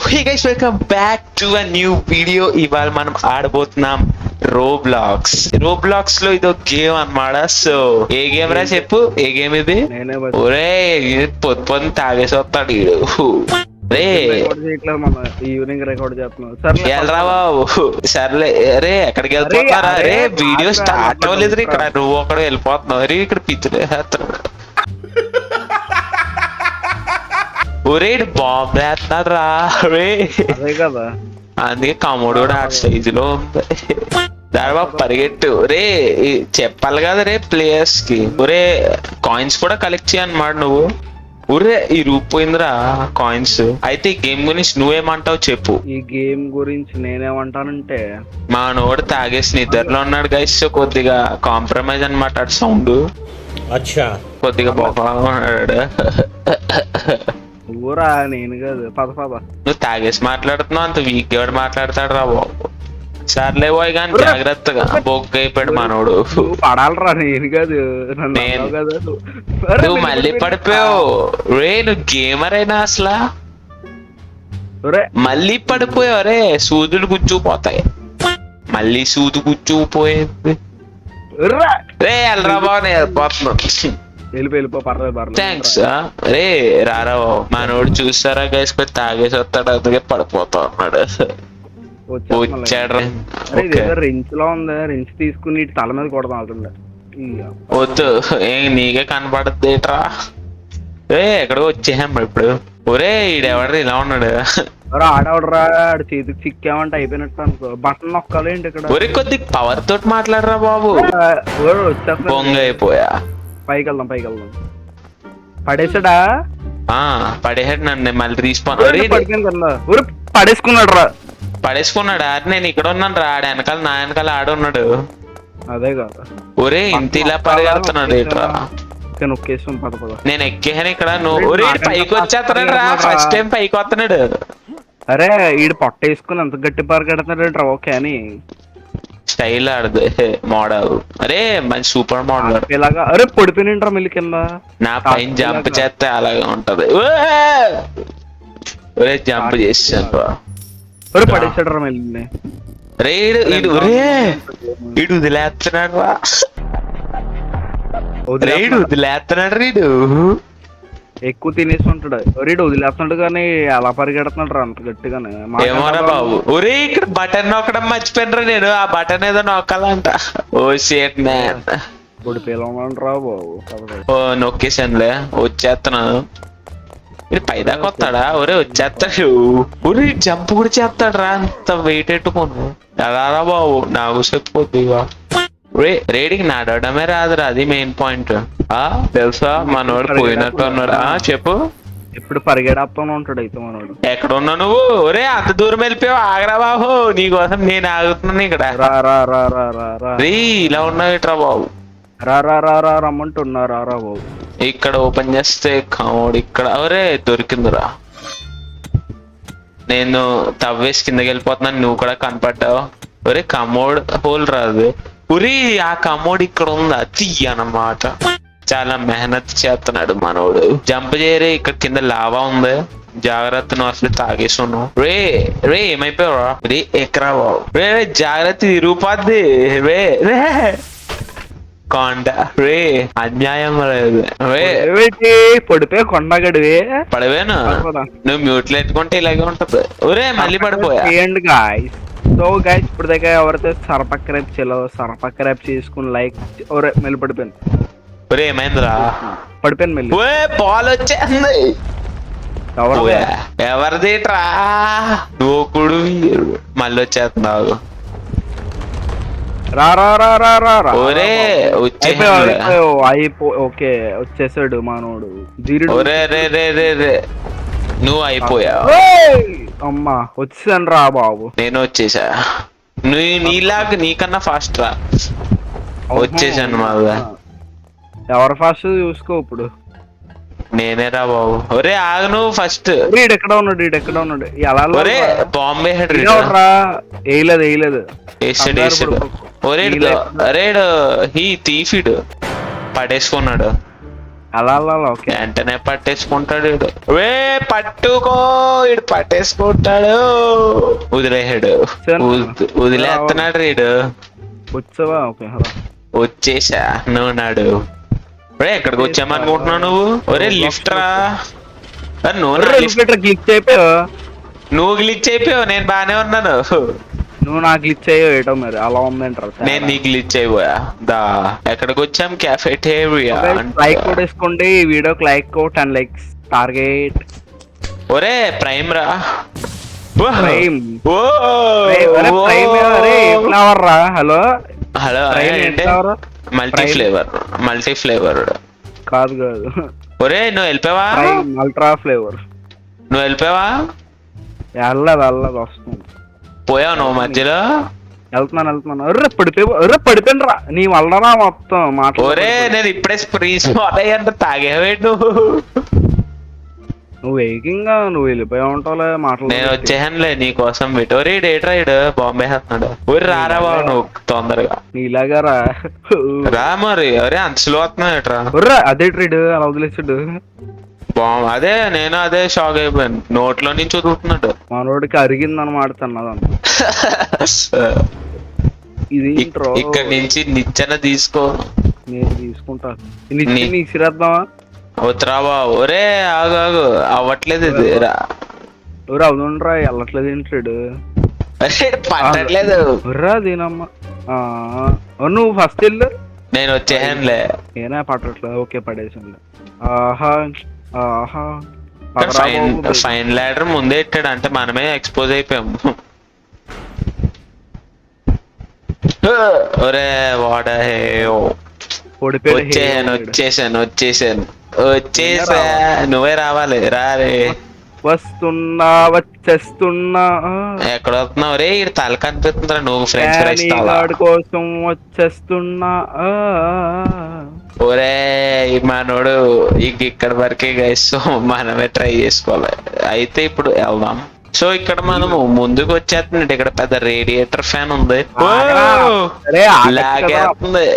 Hey guys, welcome back to a new video. ఇవాళ మనం ఆడబోతున్నాం Roblox లో ఇదో గేమ్ అన్నమాట. సో ఏ గేమ్ రా చెప్పు, ఏ గేమ్ ఇది? ఒరే పొద్దు తాగేసి వస్తాడు ఈడు. ఈవినింగ్ రికార్డ్ చేస్తున్నాం. ఎల్రా బాబు, సర్లే. అరే ఎక్కడికి వెళ్తున్నారా? అరే వీడియో స్టార్ట్ అవ్వలేదు ఇక్కడ, నువ్వు అక్కడ వెళ్ళిపోతున్నావు. అరే ఇక్కడ పిచ్చులే ఒరే బాంబు వేస్తున్నాడు రా. అదే కదా, అందుకే కమోడు కూడా ఆ సైజు లో ఉంది. దాని పరిగెట్టు. రే చెప్పాలి కదా రే ప్లేయర్స్ కి. ఒరే కాయిన్స్ కూడా కలెక్ట్ చేయన్నమాట నువ్వు. ఊరే ఈ రూపోయిందిరా కాయిన్స్. అయితే ఈ గేమ్ గురించి నువ్వేమంటావు చెప్పు. ఈ గేమ్ గురించి నేనేమంటానంటే, మా నోడు తాగేసి నిద్రలో ఉన్నాడు గైస్. కొద్దిగా కాంప్రమైజ్ అనమాట సౌండ్. కొద్దిగా బాగున్నాడు. ఊరా నేను కాదు, పద పద. నువ్వు తాగేసి మాట్లాడుతున్నావు, అంత వీక్ ఎవడు మాట్లాడతాడు రా బాబు. సర్లే పోయి కానీ జాగ్రత్తగా. బొగ్గ అయిపోయాడు మనోడు. పడాలరా, నేను కాదు. నువ్వు మళ్ళీ పడిపోయావు రే. నువ్వు గేమర్ అయినా అసలు మళ్ళీ పడిపోయావు రే. సూదులు గుచ్చుకుపోతాయి. మళ్ళీ సూదు గుచ్చుకుపోయింది రే. వెళ్ళరా బాబు, నేను వెళ్ళిపోతున్నాను. వెళ్ళిపో, పర్లేదు. థ్యాంక్స్ రే. రారా మనోడు చూస్తారా గైస్, తాగేసి వస్తాడు, అందుకే పడిపోతా ఉన్నాడు. వచ్చాడు. రించ్ లో ఉంది, రించ్ తీసుకుని తల మీద కొడదాం అవుతుంది. వద్దు, నీకే కనపడద్దు ఏట్రా. ఎక్కడికి వచ్చేసాం ఇప్పుడు. ఒరే ఈడెవడరా ఇలా ఉన్నాడు? ఆడవడరా, ఆడ చేతికి చిక్కామంటే అయిపోయినట్టు అనుకో. బటన్ నొక్కాలేంటి ఇక్కడ? ఒరే కొద్దిగా పవర్ తోటి మాట్లాడరా బాబు. బొంగ అయిపోయా. పైకి వెళ్దాం. పడేసాడా? పడేసాడు నన్ను. మళ్ళీ రీస్పాన్ పడేసుకున్నాడు రా. పడేసుకున్నాడా? నేను ఇక్కడ ఉన్నాను రా. ఆడ వెనకాల, నా వెనకాల ఆడున్నాడు. అదే కదా. ఒరే ఇంత ఇలా పరిగెడుతున్నాడు ఇట్రా. నొక్కేసాం, పద పద. నేను ఎక్కేసాను ఇక్కడ. నువ్వు ఒరే పైకి వచ్చేస్తున్నాడు రా. ఫస్ట్ టైం పైకి వస్తున్నాడు. అరే ఈడు పొట్ట వేసుకుని అంత గట్టి పరిగెడుతున్నాడు రా. ఓకే అని స్టైల్ ఆడదు మోడల్. అరే మంచి సూపర్ మోడల్ ఇలాగా. అరే పడిపోయినంటారా మిల్లి కింద. నా పైన జంప్ చేస్తే అలాగే ఉంటది. ఒరే జంప్ చేసాను. ఒరే పడేసాడు రా మిల్లిని. రే ఈడు వదిలేస్తున్నాడు రా. వదిలేస్తున్నాడు రీడు. ఎక్కువ తినేసి ఉంటాడు. రీడు వదిలేస్తున్నాడు కానీ అలా పరిగెడుతున్నాడు రా అంత గట్టిగానే. ఏమోరా బాబు. ఒరే ఇక్కడ బటన్ నొక్కడం మర్చిపోయినరా నేను. ఆ బటన్ ఏదో నొక్కాలంట. ఓ షేట్ మ్యాన్. రా బాబు. ఓ నొక్కేసానులే. వచ్చేస్తున్నాను. ఇది పైదాకా వస్తాడా? ఒరే వచ్చేస్తాడు. ఒరే జంప్ కూడా చేస్తాడు రా. అంత వెయిట్ ఎట్టుకోను ఎలా రా బాబు. నాకు చెప్పొద్దు ఇక. రేడికి నడవడమే రాదురా, అది మెయిన్ పాయింట్. తెలుసా మనోడు పోయినట్టు ఉన్నాడు. చెప్పు. ఇప్పుడు పరిగెడప్పని ఉంటాడు అయితే మనోడు. ఎక్కడ ఉన్నా నువ్వు? ఒరే అంత దూరం వెళ్ళిపోయావు. ఆగరా బాబు, నీకోసం నేను ఆగుతున్నాను ఇక్కడ. రే ఇలా ఉన్నావు ఇట్రా బాబు. రమ్మంటున్నా బాబు. ఇక్కడ ఓపెన్ చేస్తే కమోడ్ ఇక్కడ. ఒరే దొరికిందిరా. నేను తవ్వేసి కిందకి వెళ్ళిపోతున్నాను, నువ్వు కూడా కనపడ్డావు. ఒరే కమోడ్ హోల్ రాదు. ఉరి ఆ కమోడ్ ఇక్కడ ఉందా? తీయనమాట. చాలా మెహనత్ చేస్తున్నాడు మనోడు. జంప్ చేయరే. ఇక్కడ కింద లావా ఉంది, జాగ్రత్త. నువ్వు అసలు తాగేసి ఉన్నావు. రే ఏమైపోయావా? రే ఎక్కరా బాబు. రే జాగ్రత్త, తిరుగుపోద్ది. రే కొండ. రే అన్యాయం లేదు. పడిపోయా కొండగడివే. పడిపోయాను. నువ్వు మ్యూట్లో ఎత్తుకుంటే ఇలాగే ఉంటది. ఒరే మళ్ళీ పడిపోయా. సో గైస్ ఇప్పుడు దగ్గర ఎవరైతే సబ్స్క్రైబ్ చేసుకుని లైక్. ఒరే మెల్లి పడిపోయాను. ఒరే ఏమైందిరా? పడిపోయాను మెల్లి. బాల్ వచ్చేస్తుంది. ఎవరిదిట్రా? దూకుడు. మళ్ళీ వచ్చేస్తున్నావు. ఒరే ఓకే వచ్చేసాడు మనోడు. ఒరే రే నువ్వు అయిపోయావు. అమ్మా వచ్చాను రా బాబు. నేను వచ్చేసా. నీలాగా నీకన్నా ఫాస్ట్ రా. వచ్చేసాను మళ్ళా. ఎవరు ఫాస్ట్ చూసుకో ఇప్పుడు. నేనే రా బాబు. ఒరే ఆగు నువ్వు ఫస్ట్. ఎక్కడ ఉన్నాడు? ఒరే బాంబే హెడ్ వేయలేదు. ఒరే హీ తీఫిడు పడేసుకున్నాడు. అలా ఓకే. వెంటనే పట్టేసుకుంటాడు వీడు. వే పట్టుకో, వీడు పట్టేసుకుంటాడు. వదిలేసాడు, వదిలేస్తున్నాడు వీడు. వచ్చావా? ఓకే వచ్చేసా నువ్వు నాడు. ఒరే ఎక్కడికి వచ్చామనుకుంటున్నావు నువ్వు? ఒరే లిఫ్ట్ రా. గ్లిచ్ అయిపోయావు. నువ్వు గ్లిచ్ అయిపోయావు, నేను బానే ఉన్నాను. నువ్వు నాకు గ్లిచ్ అయ్యో ఏటో మరి అలా ఉందంటారు. నేను నీకు గ్లిచ్ అయిపోయా. దా ఎక్కడికి వచ్చాం? క్యాఫెటేరియా. లైక్ కూడా వేసుకోండి ఈ వీడియోకి, లైక్ 10 likes టార్గెట్. ఒరే ప్రైమ్ రా. ప్రైమ్ ఓ ఫ్లవర్ రా. హలో హలో, మల్టీ ఫ్లేవర్ కాదు. ఒరే నువ్వు వెళ్ళిపోయావా? Ultra flavour. నువ్వు వెళ్ళిపోయావా? వెళ్ళదు వస్తుంది. పోయావు నువ్వు మధ్యలో? వెళ్తున్నాను. పడిపోయిన రా నీ వల్లరా మొత్తం మాట. ఒరే నేను ఇప్పుడే స్ప్రీస్ అంటే తాగేవాడు నువ్వు ఏకంగా నువ్వు వెళ్ళిపోయా ఉంటావులే మాటలు. నేను వచ్చేసానులే నీ కోసం. విటోరీ డేట్ రైడ్ బాంబే వేస్తున్నాడు. ఊరి రారా బాబు నువ్వు తొందరగా. నీలాగా రా మరి. అరే అంత స్లో వస్తున్నావు ఏట్రా? అదే ట్రేడ్ అలా వదిలేసాడు. అదే నేను అదే షాక్ అయిపోయాను. నోట్లో నుంచి వదులుతున్నాడు. మనోడికి అరిగింది అనమాట తిన్నదంట. ఇది ఇక్కడ నుంచి నిచ్చెన తీసుకో. నేను తీసుకుంటా. నీసిరేద్దామా? వద్దురా బాబు. ఒరే ఆగు, అవ్వట్లేదు ఇది. అవునురా వెళ్ళట్లేదు ఏంట్రాడు? పట్టట్లేదు. దీనమ్మా నువ్వు ఫస్ట్ వెళ్ళు. నేను వచ్చేసానులే. నేనే పట్టట్లేదు. ఓకే పడేసానులే. ఫైన్ ల్యాడర్ ముందే ఇట్టాడు అంటే మనమే ఎక్స్పోజ్ అయిపోయాము. ఒరే వాడ వచ్చేసాను. నువ్వే రావాలి. రారే వచ్చేస్తున్నా. ఎక్కడ వస్తున్నావు రే? తల కనిపిస్తుందిరా. నువ్వు ఫ్రెంచ్ ఫ్రైస్ కోసం వచ్చేస్తున్నా. ఒరే మనోడు ఇక్కడ వరకే గైస్. మనమే ట్రై చేసుకోవాలి. అయితే ఇప్పుడు వెళ్దాం. సో ఇక్కడ మనము ముందుకు వచ్చేస్తుంది. ఇక్కడ పెద్ద రేడియేటర్ ఫ్యాన్ ఉంది. లాగేస్తుంది.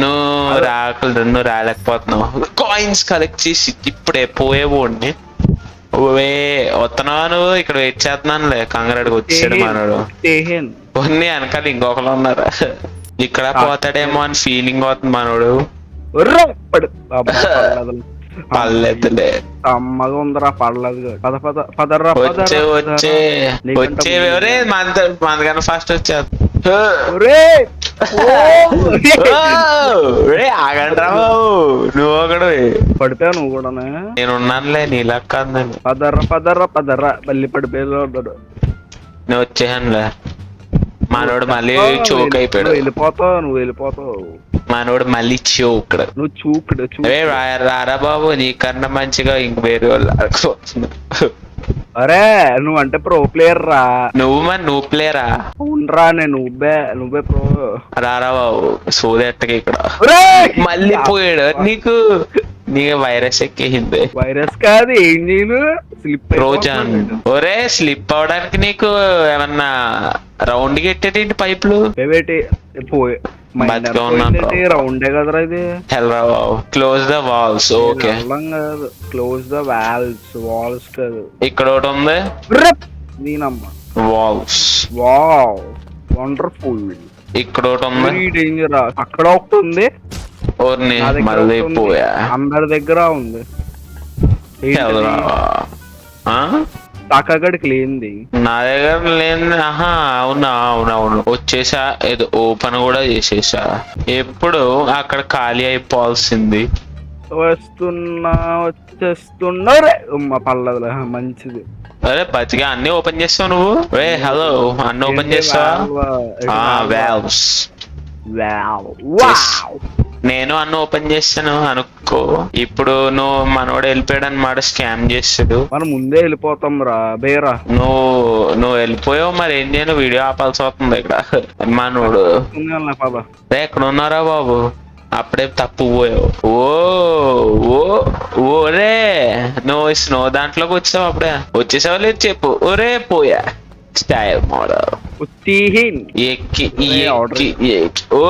నువ్వు రాలేకపోతున్నావు. కాయిన్స్ కలెక్ట్ చేసి ఇప్పుడే పోయేవాడిని. వస్తున్నావా నువ్వు? ఇక్కడ వెయిట్ చేస్తున్నానులే. కంగారుడికి వచ్చాడు మనోడు. కొన్ని వెనకాల ఇంకొకరు ఉన్నారు. ఇక్కడ పోతాడేమో అని ఫీలింగ్ అవుతుంది మనోడు. పర్లేదులే. అమ్మగా ఉందరా పడలేదు. పదరా వచ్చే మనకన్నా ఫస్ట్ వచ్చేది. ఆగండి రా బాబు. నువ్వు ఒకడు పడిపోయావు. నువ్వు కూడా నేనున్నానులే. నీలా కాదని. పదర్రా మళ్ళీ పడిపోయేలో ఉన్నాడు. నేను వచ్చేసానులే. మనోడు మళ్ళీ చోక్ అయిపోయాడు. నువ్వు వెళ్ళిపోతావు. మనోడు మళ్ళీ చూకుడు. నువ్వు చూకుడు. రారా బాబు. నీకన్నా మంచిగా ఇంక వేరే వాళ్ళు ఆడుకోవచ్చు. అరే నువ్వు అంటే ప్రో ప్లేయర్ రా. నువ్వు ప్లేయరా? అవునరా. నేను నువ్వే ప్రో. రారా బాబు. సోదెట్టకి ఇక్కడ మళ్ళీ పోయాడు. నీకు వైరస్ ఎక్కేసింది. వైరస్ కాదు ఇంజిన్ స్లిప్. రోజన్. ఒరే స్లిప్ అవడానికి నీకు ఏమన్నా రౌండ్ గెట్టేటి పైపులు రౌండే కదరా ఇది. Close the walls. Okay close the walls కాదు. ఇక్కడ ఒకటి ఉంది. దీనమ్మా వాల్స్. Wow wonderful. ఇక్కడ ఒకటి ఉంది. డేంజర్. అక్కడ ఒకటి ఉంది. మళ్ళీ పోయా. అందరి దగ్గర ఉంది. తాకాగడికి లేనిది నా దగ్గర లేని. అవునవును వచ్చేసా. ఏదో ఓపెన్ కూడా చేసేసా. ఎప్పుడు అక్కడ ఖాళీ అయిపోవాల్సింది. వచ్చేస్తున్నా. పర్లేదులే మంచిది. అరే బతిగా అన్ని ఓపెన్ చేస్తావు నువ్వు. హలో అన్ని ఓపెన్ చేస్తావా? నేను అన్న ఓపెన్ చేస్తాను అనుకో. ఇప్పుడు నువ్వు మనోడు వెళ్ళిపోయాడు అనమాట. స్కామ్ చేస్తాడు. మనం ముందే వెళ్ళిపోతాం రా బేరా. నువ్వు వెళ్ళిపోయావు. మరి ఏం చేయను? వీడియో ఆపాల్సి వస్తుంది ఇక్కడ. మనోడు ఎక్కడ ఉన్నారా బాబు? అప్పుడే తప్పు పోయావు. ఓరే నువ్వు స్నో దాంట్లోకి వచ్చావు. అప్పుడే వచ్చేసావు లేదు చెప్పు. ఒరే పోయా. Style model. ఉత్తీహిన్ ఎక్కి ఒరే, order ఎక్కి ఎక్కి ఓ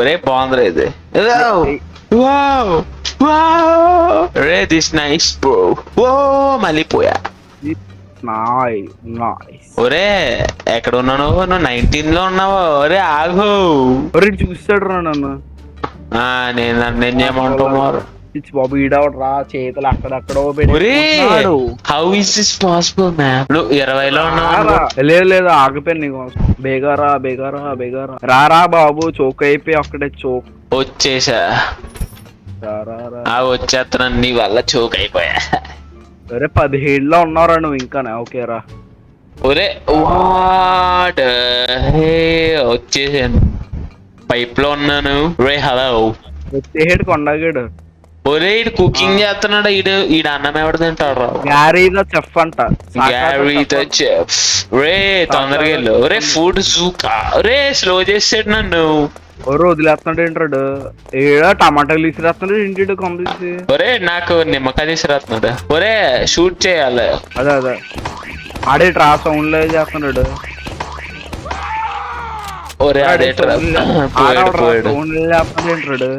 రే బాగుందిరా ఇది రే దిస్ నైస్ బ్రో ఓ మళ్ళీ పోయా నైస్. ఒరే ఎక్కడ ఉన్నావు నువ్వు 19 లో ఉన్నావు ఒరే ఆగు ఒరే చూస్తాడు రా నన్ను. నేను చేయమంటావు పిచ్చి బాబు ఈడవడు రా, చేతులు అక్కడక్కడో ఒరే పెట్టుకుంటున్నాడు. How is this possible ma'am నువ్వు 20లో ఉన్నావు రా. లేదు ఆగిపోయాను నీకు. బేగారా రా బాబు, చోక్ అయిపోయి అక్కడే చోక్. వచ్చేసా రా. వచ్చేస్తున్నాను నీ వల్ల చోక్ అయిపోయా సరే 17లో ఉన్నావురా నువ్వు ఇంకా. ఓకే రా. ఒరే వాట్ వచ్చేసాను పైప్ లో ఉన్నాను రే హలో వచ్చేసాడు కొండగాడు. ఒరే ఈడు కుకింగ్ చేస్తున్నాడు ఈడు అన్నం ఎవడు తింటాడు రా గ్యారీ ద చెఫ్ అంట. గ్యారీ ద చెఫ్ రే తొందరగా వెళ్ళు ఒరే ఫుడ్ జూకా ఒరే స్లో చేసాడు నన్ను ఒరే వదిలేస్తున్నాడు ఏంటాడు ఏడా టమాటాలు తీసిరేస్తున్నాడు ఇంటి కంప్లీట్. ఒరే నాకు నిమ్మకాయ తీసుకురాస్తున్నాడు ఒరే షూట్ చేయాలి అదే ఆడే ట్రా సౌండ్ లో చేస్తున్నాడు. ఒరే అదే పోయాడు సౌండ్ చేస్తున్నాడు ఏంటాడు.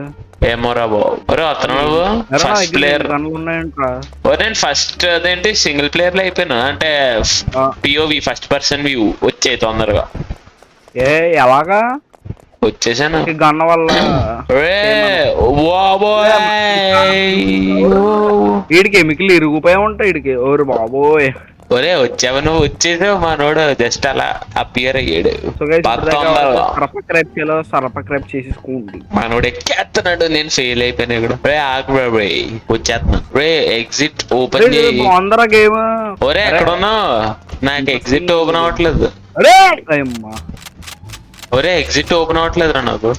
ఏమోరా బాబు ఒరే వస్తున్నా నువ్వు ఫస్ట్ ప్లేయర్ ఉన్నాయంట్రా. ఒరే నేను ఫస్ట్ అదేంటి సింగిల్ ప్లేయర్ లో అయిపోయినా అంటే పిఓవి ఫస్ట్ పర్సన్ వ్యూ వచ్చే తొందరగా ఎలాగా వచ్చేసాను గన్న వల్ల. వీడికి ఎమికలు ఇరిగిపోయా ఉంటాయి వీడికి. ఓరు బాబోయ్ ఒరే వచ్చావు నువ్వు వచ్చేసావు మనోడు జస్ట్ అలా అపియర్ అయ్యాడు సర్పక్రైబ్ చేసేసుకోండి. మనోడు ఎక్కేస్తున్నాడు నేను ఫెయిల్ అయిపోయినా ఇక్కడ రే ఆగు రే వచ్చేస్తున్నా రే ఎగ్జిట్ ఓపెన్ చేయి అందరా గేమ్. ఒరే ఎక్కడ ఉన్నావు నాకు ఎగ్జిట్ ఓపెన్ అవ్వట్లేదు. ఒరే ఎగ్జిట్ ఓపెన్ అవ్వట్లేదు రా నాకు.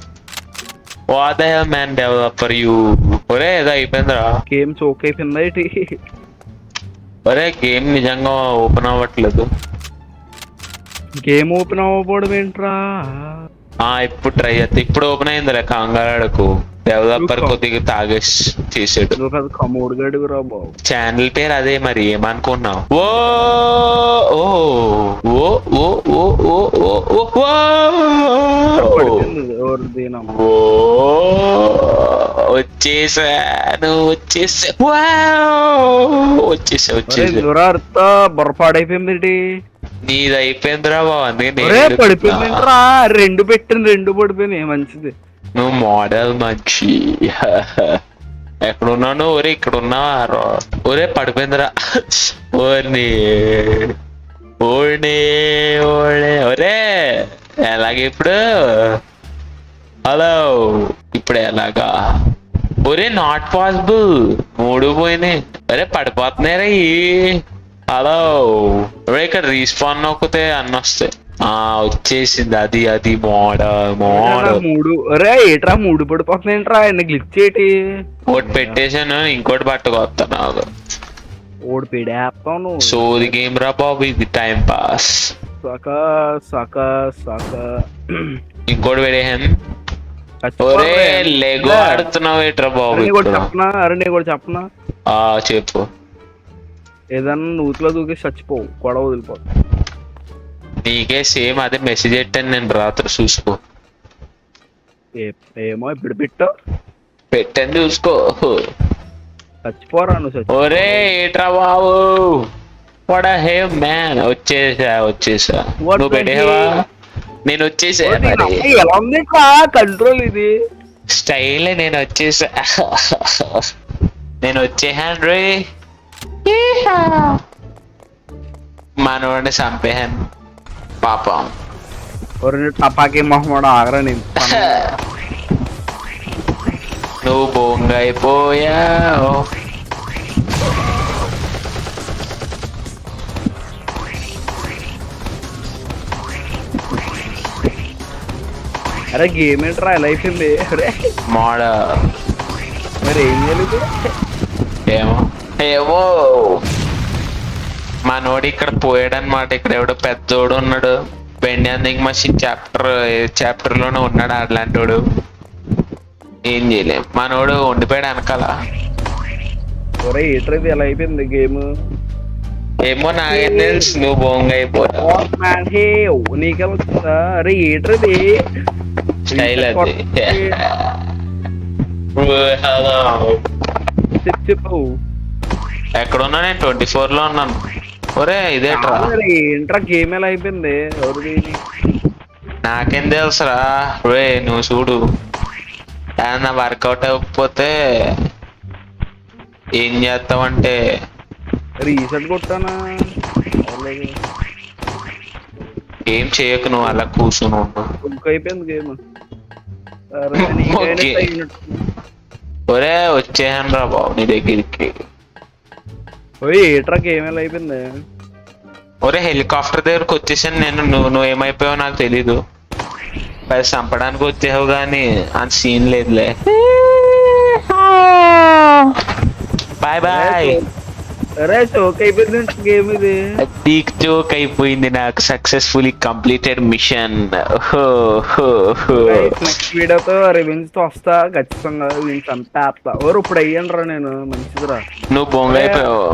What the hell man developer you. ఒరే ఏదో అయిపోయిందిరా గేమ్ చోక్ అయిపోయింది. ఒరే గేమ్ నిజంగా ఓపెన్ అవ్వట్లేదు. గేమ్ ఓపెన్ అవ్వకపోవడం ఏంట్రా. ఇప్పుడు ట్రై చేస్తా ఇప్పుడు ఓపెన్ అయిందిలే కంగారాడకు. డెవలపర్ కొద్దిగా తాగేసి చేసాడు. కమోడ్ గడుగురా బాబు. ఛానల్ పేరు అదే మరి ఏమనుకున్నావు. వచ్చేసాను వచ్చేసా బొరపాడైపోయింది. నీది అయిపోయిందిరా బాబు అందుకే పడిపోయిందిరా. రెండు పడిపోయినాయి మంచిది. నువ్వు మోడల్ మంచి ఎక్కడున్నాను ఒరే ఇక్కడ ఉన్నావా ఒరే పడిపోయిందిరా ఓర్ని ఓడే ఒరే ఎలాగ ఇప్పుడు హలో ఇప్పుడు ఎలాగా ఒరే నాట్ పాసిబుల్ 3 పోయినాయి. అరే పడిపోతున్నారా హలో ఒరే ఇక్కడ రీస్పాన్ నొక్కితే అన్ని వస్తాయి. వచ్చేసింది అది మోడల్ 3. అరే ఏట్రా 3 పడిపోతున్నాయి ఏంట్రా గ్లిచ్ ఏంటి. ఒకటి పెట్టేశాను ఇంకోటి పట్టుకొస్తా నాకు ఓడి పెడేస్తాను. సోది గేమ్ రా బాబు ఇది టైం పాస్. ఇంకోటి పెడేసాను. ఒరే లెగో ఆడుతున్నావు ఏట్రా బాబు. అరే నీ కూడా చెప్పనా చెప్పు. ఏదన్నా నూతిలో దూకి చచ్చిపోవు గొడవ వదిలిపోతా. నీకే సేమ్ అదే మెసేజ్ పెట్టాను నేను రాత్రి చూసుకో. ఏమో ఇప్పుడు పెట్టాను చూసుకో. చచ్చిపోరా నువ్వు. ఒరే ఏట్రా బాబు వాట్ హే మ్యాన్. వచ్చేసా నువ్వు పెట్టేవా నేను వచ్చేసా. ఎలా ఉంది కంట్రోల్ ఇది స్టైల్ నేను వచ్చేసా వచ్చేసాను రే. మనవాడిని చంపేహాను పాపం. టపాకి మొహమ్మడు ఆగరా. నేను నువ్వు బొంగ అయిపోయావు. అరే గేమ్ ఏంట్రా ఎలా అయిపోయింది. మోడల్ మరి ఏం చేయలేదు. ఏమో మనోడు ఇక్కడ పోయాడు అనమాట. ఇక్కడ ఎవడో పెద్దోడు ఉన్నాడు బెండింగ్ మషిన్ చాప్టర్ లోనే ఉన్నాడు. అట్లాంటి వాడు ఏం చేయలేం. మనోడు ఉండిపోయాడు వెనకాల. ఒరే ఏట్రా ఇది ఎలా అయిపోయింది గేమ్. ఏమో నాకేం తెలుసు నువ్వు బొంగ అయిపోతా మ్యాన్ హే నీకే వచ్చిందా అరే ఏట్రది స్టైల్ అది చెప్పు ఎక్కడున్నా నేను 24 లో ఉన్నాను. ఒరే ఇదేట్రా ఏంట్రా గేమ్ ఎలా అయిపోయింది ఎవరిది నాకేం తెలుసురా. రే నువ్వు చూడు ఏదన్నా వర్కౌట్ అవ్వకపోతే ఏం చేస్తావంటే రీసెట్ కొట్టానా అవ్వలేదు. ఏం చేయకు నువ్వు అలా కూర్చుని ఉండు. బుక్ అయిపోయింది గేమ్ ఓకే. ఒరే వచ్చేయను రా బాబు నీ దగ్గరికి. ఏట్రా గేమ్ ఎలా అయిపోయింది ఒరే హెలికాప్టర్ దగ్గరకు వచ్చేసాను నేను. నువ్వు ఏమైపోయావో నాకు తెలీదు. పది చంపడానికి వచ్చావు కానీ అంత సీన్ లేదులే. Bye bye. అరే చోక్ అయిపోయింది గేమ్ ఇది బిగ్ జోక్ అయిపోయింది నాకు. Successfully completed mission. నెక్స్ట్ వీడియోతో రివెంజ్ తో వస్తా ఖచ్చితంగా వీళ్ళు చంపేస్తా. ఇప్పుడు అయ్యాను రా నేను మంచిదిరా నువ్వు బొంగ అయిపోయావు.